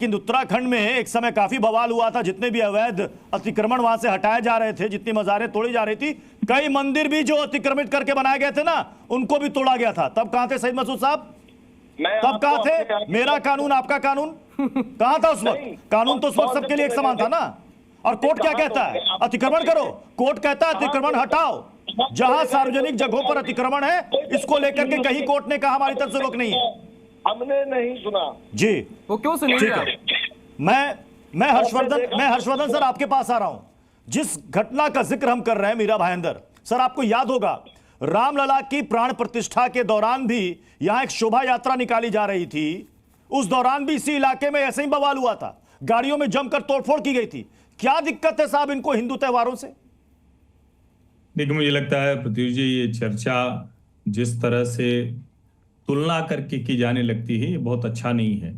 लेकिन उत्तराखंड में एक समय काफी बवाल हुआ था। जितने भी अवैध अतिक्रमण वहां से हटाए जा रहे थे, जितनी मज़ारें तोड़ी जा रही थी, कई मंदिर भी जो अतिक्रमित करके बनाए गए थे ना, उनको भी तोड़ा गया था। तब कहां थे सईद मसूद साहब? तब कहां थे? मेरा कानून आपका कानून कहां था उस वक्त? कानून तो उस वक्त सबके लिए एक समान था ना। और कोर्ट क्या कहता है? अतिक्रमण करो। कोर्ट कहता है अतिक्रमण हटाओ। जहां सार्वजनिक जगहों पर अतिक्रमण है, इसको लेकर के कहीं कोर्ट ने कहा हमारी तरफ से रोक नहीं है। हमने नहीं सुना जी। वो क्यों सुनेगा? मैं हर्षवर्धन सर आपके पास आ रहा हूं। जिस घटना का जिक्र हम कर रहे हैं मीरा भाईंदर सर, आपको याद होगा रामलला की प्राण प्रतिष्ठा के दौरान भी यहां एक शोभा यात्रा निकाली जा रही थी। उस दौरान भी इसी इलाके में ऐसे ही बवाल हुआ था, गाड़ियों में जमकर तोड़फोड़ की गई थी। क्या दिक्कत है साहब इनको हिंदू त्योहारों से? देखिए, मुझे लगता है पृथ्वी जी, ये चर्चा जिस तरह से तुलना करके की जाने लगती है, ये बहुत अच्छा नहीं है।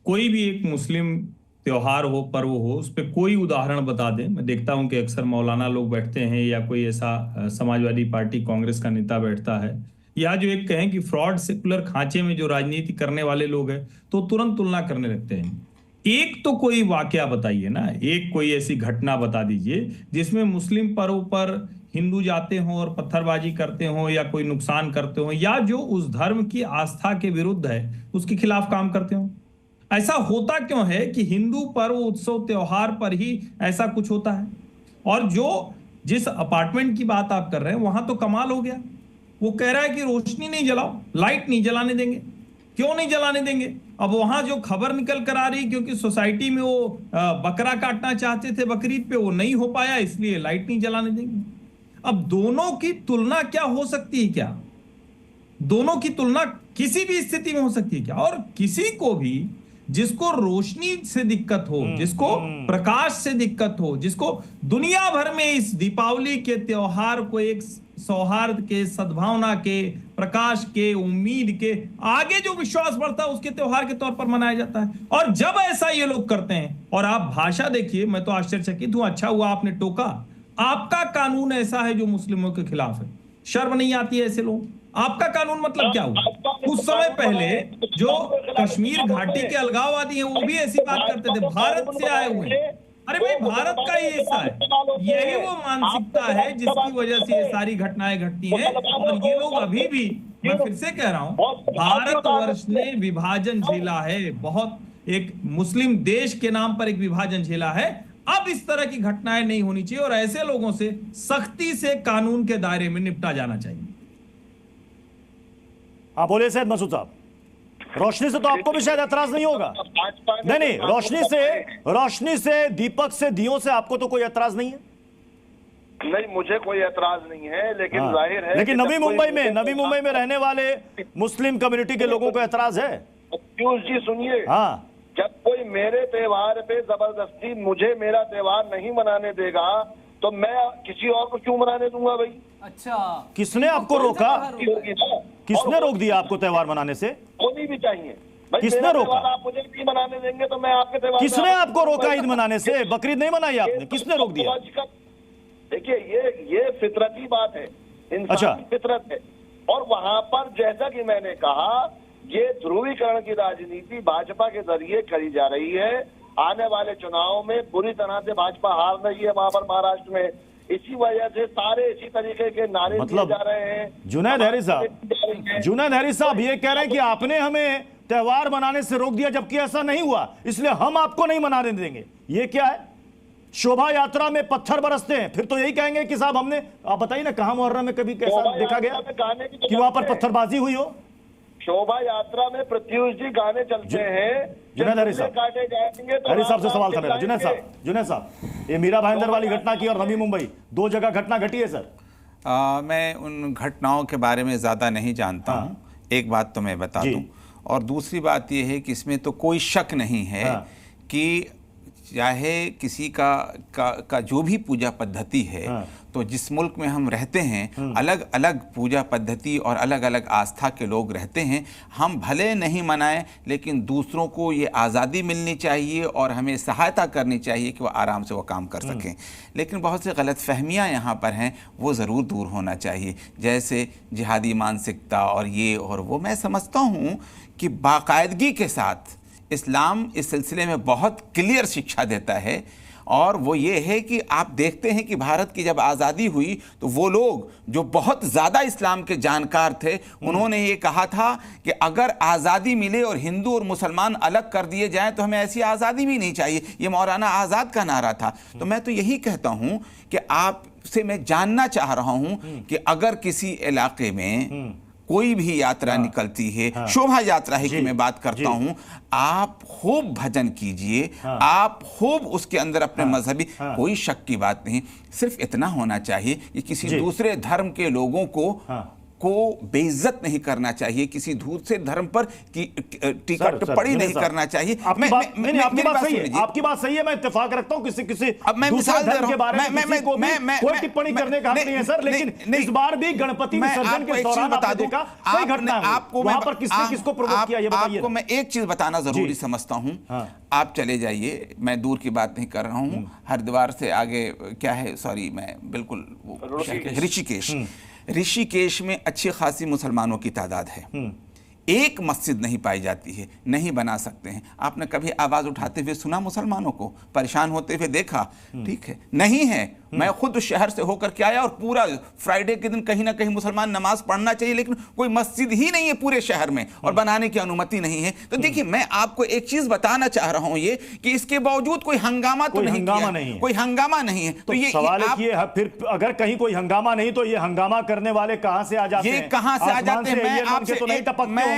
कोई भी एक मुस्लिम त्योहार हो, पर्व हो, उस पर कोई उदाहरण बता दें। मैं देखता हूं कि अक्सर मौलाना लोग बैठते हैं या कोई ऐसा समाजवादी पार्टी कांग्रेस का नेता बैठता है, या जो एक कहें कि फ्रॉड सेकुलर खांचे में जो राजनीति करने वाले लोग हैं, तो तुरंत तुलना करने लगते हैं। एक तो कोई वाकया बताइए ना, एक कोई ऐसी घटना बता दीजिए जिसमें मुस्लिम पर्व पर हिंदू जाते हों और पत्थरबाजी करते हों या कोई नुकसान करते हों, या जो उस धर्म की आस्था के विरुद्ध है उसके खिलाफ काम करते हों। ऐसा होता क्यों है कि हिंदू पर्व, उत्सव, त्योहार पर ही ऐसा कुछ होता है? और जो जिस अपार्टमेंट की बात आप कर रहे हैं, वहां तो कमाल हो गया। वो कह रहा है कि रोशनी नहीं जलाओ, लाइट नहीं जलाने देंगे। क्यों नहीं जलाने देंगे? अब वहां जो खबर निकल कर आ रही, क्योंकि सोसाइटी में वो बकरा काटना चाहते थे बकरीद पे, वो नहीं हो पाया, इसलिए लाइट नहीं जलाने देंगे। अब दोनों की तुलना क्या हो सकती है? क्या दोनों की तुलना किसी भी स्थिति में हो सकती है क्या? और किसी को भी जिसको रोशनी से दिक्कत हो, जिसको प्रकाश से दिक्कत हो, जिसको दुनिया भर में इस दीपावली के त्योहार को एक सौहार्द के, सद्भावना के, प्रकाश के, उम्मीद के आगे जो विश्वास बढ़ता है, उसके त्योहार के तौर पर मनाया जाता है। और जब ऐसा ये लोग करते हैं, और आप भाषा देखिए, मैं तो आश्चर्यचकित हूं। अच्छा हुआ आपने टोका। आपका कानून ऐसा है जो मुस्लिमों के खिलाफ है। शर्म नहीं आती है ऐसे लोग? आपका कानून मतलब क्या हुआ? कुछ समय पहले जो कश्मीर घाटी के अलगाववादी हैं, वो भी ऐसी बात करते थे, भारत से आए हुए हैं। अरे भाई, भारत का ही हिस्सा है। यही वो मानसिकता है जिसकी वजह से ये सारी घटनाएं घटती हैं। और ये लोग अभी भी, मैं फिर से कह रहा हूं, भारतवर्ष ने विभाजन झेला है, बहुत एक मुस्लिम देश के नाम पर एक विभाजन झेला है। अब इस तरह की घटनाएं नहीं होनी चाहिए और ऐसे लोगों से सख्ती से कानून के दायरे में निपटा जाना चाहिए। हाँ बोलिए सैयद मसूद साहब। रोशनी से तो आपको भी शायद एतराज नहीं होगा। नहीं, रोशनी से, दीपक से, दियों से आपको तो कोई एतराज नहीं है? नहीं, मुझे कोई एतराज नहीं है, लेकिन जाहिर है। लेकिन नवी मुंबई में रहने वाले मुस्लिम कम्युनिटी के लोगों को एतराज है। पीयूष जी सुनिए, हाँ, जब कोई मेरे त्योहार पे जबरदस्ती मुझे मेरा त्योहार नहीं मनाने देगा, तो मैं किसी और को क्यों मनाने दूंगा भाई? अच्छा, किसने आपको रोका? किसने रोक दिया आपको त्योहार मनाने से? होनी भी चाहिए। किसने रोका? आप मुझे नहीं मनाने देंगे तो मैं आपके त्योहार। किसने आपको रोका ईद मनाने से? बकरीद नहीं मनाई आपने, किसने रोक दिया? देखिए, ये फितरती बात है, इंसान की फितरत है। और वहां पर जैसा कि मैंने कहा, ये ध्रुवीकरण की राजनीति भाजपा के जरिए करी जा रही है। आने वाले चुनाव में बुरी तरह से भाजपा हार रही है वहां पर महाराष्ट्र में। इसी वजह से सारे इसी तरीके के नारे दिए जा रहे हैं। जुनैद हैरी साहब ये कह रहे हैं कि आपने हमें त्योहार मनाने से रोक दिया, जबकि ऐसा नहीं हुआ, इसलिए हम आपको नहीं मनाने देंगे। ये क्या है? शोभा यात्रा में पत्थर बरसते हैं, फिर तो यही कहेंगे कि साहब हमने, आप बताइए ना, कहां मुहर्रम में कभी कैसा देखा गया कि वहां पर पत्थरबाजी हुई हो? शोभा यात्रा में प्रत्युष जी गाने चलते हैं। जुनैद हैरी साहब, काटे जाएंगे तो हैरी साहब से सवाल था मेरा। जुनैद साहब, ये मीरा भाईंदर वाली घटना की और नवी मुंबई, दो जगह घटना घटी है सर। मैं उन घटनाओं के बारे में ज़्यादा नहीं जानता हूँ। एक बात तो मैं बता दूँ, और दूसरी बात यह है कि इसमें तो कोई शक नहीं है कि चाहे किसी का जो भी पूजा पद्धति है, तो जिस मुल्क में हम रहते हैं, अलग अलग पूजा पद्धति और अलग अलग आस्था के लोग रहते हैं। हम भले नहीं मनाएं, लेकिन दूसरों को ये आज़ादी मिलनी चाहिए और हमें सहायता करनी चाहिए कि वो आराम से वो काम कर सकें। लेकिन बहुत सी गलतफहमियां यहाँ पर हैं, वो ज़रूर दूर होना चाहिए। जैसे जिहादी मानसिकता और ये और वो, मैं समझता हूँ कि बाकायदगी के साथ इस्लाम इस सिलसिले में बहुत क्लियर शिक्षा देता है, और वो ये है कि आप देखते हैं कि भारत की जब आज़ादी हुई तो वो लोग जो बहुत ज़्यादा इस्लाम के जानकार थे, उन्होंने ये कहा था कि अगर आज़ादी मिले और हिंदू और मुसलमान अलग कर दिए जाएं तो हमें ऐसी आज़ादी भी नहीं चाहिए। ये मौलाना आज़ाद का नारा था। तो मैं तो यही कहता हूँ कि आपसे मैं जानना चाह रहा हूँ कि अगर किसी इलाके में कोई भी यात्रा निकलती है, शोभा यात्रा है कि मैं बात करता हूं, आप खूब भजन कीजिए, आप खूब उसके अंदर अपने मजहबी, कोई शक की बात नहीं। सिर्फ इतना होना चाहिए कि किसी दूसरे धर्म के लोगों को बेइज्जत नहीं करना चाहिए, किसी दूसरे धर्म पर टीका टिप्पणी नहीं करना चाहिए। आपकी बात सही है, मैं इत्तेफाक रखता हूं। किसी दूसरे धर्म के बारे में किसी को भी कोई टिप्पणी करने का हक नहीं है सर, लेकिन इस बार भी गणपति विसर्जन के दौरान आपने देखा कोई घटना हुई, वहां पर किसने किसको प्रोवोक किया, ये बताइए। आपको मैं एक चीज बताना जरूरी समझता हूं। आप चले जाइए, मैं दूर की बात नहीं कर रहा हूं, हरिद्वार से आगे क्या है, सॉरी मैं बिल्कुल ऋषिकेश में अच्छी खासी मुसलमानों की तादाद है। एक मस्जिद नहीं पाई जाती है, नहीं बना सकते हैं। आपने कभी आवाज उठाते हुए सुना मुसलमानों को, परेशान होते हुए देखा? ठीक है, नहीं है। मैं खुद उस शहर से होकर के आया और पूरा फ्राइडे के दिन कहीं ना कहीं मुसलमान नमाज पढ़ना चाहिए, लेकिन कोई मस्जिद ही नहीं है पूरे शहर में और बनाने की अनुमति नहीं है। तो देखिए, मैं आपको एक चीज बताना चाह रहा हूं, ये कि इसके बावजूद कोई हंगामा तो नहीं किया, कोई हंगामा नहीं है। तो ये सवाल है, फिर अगर कहीं कोई हंगामा नहीं तो ये हंगामा करने वाले कहां से आ जाते हैं? ये कहां से आ जाते हैं? मैं आपसे तो नहीं टपकते होंगे।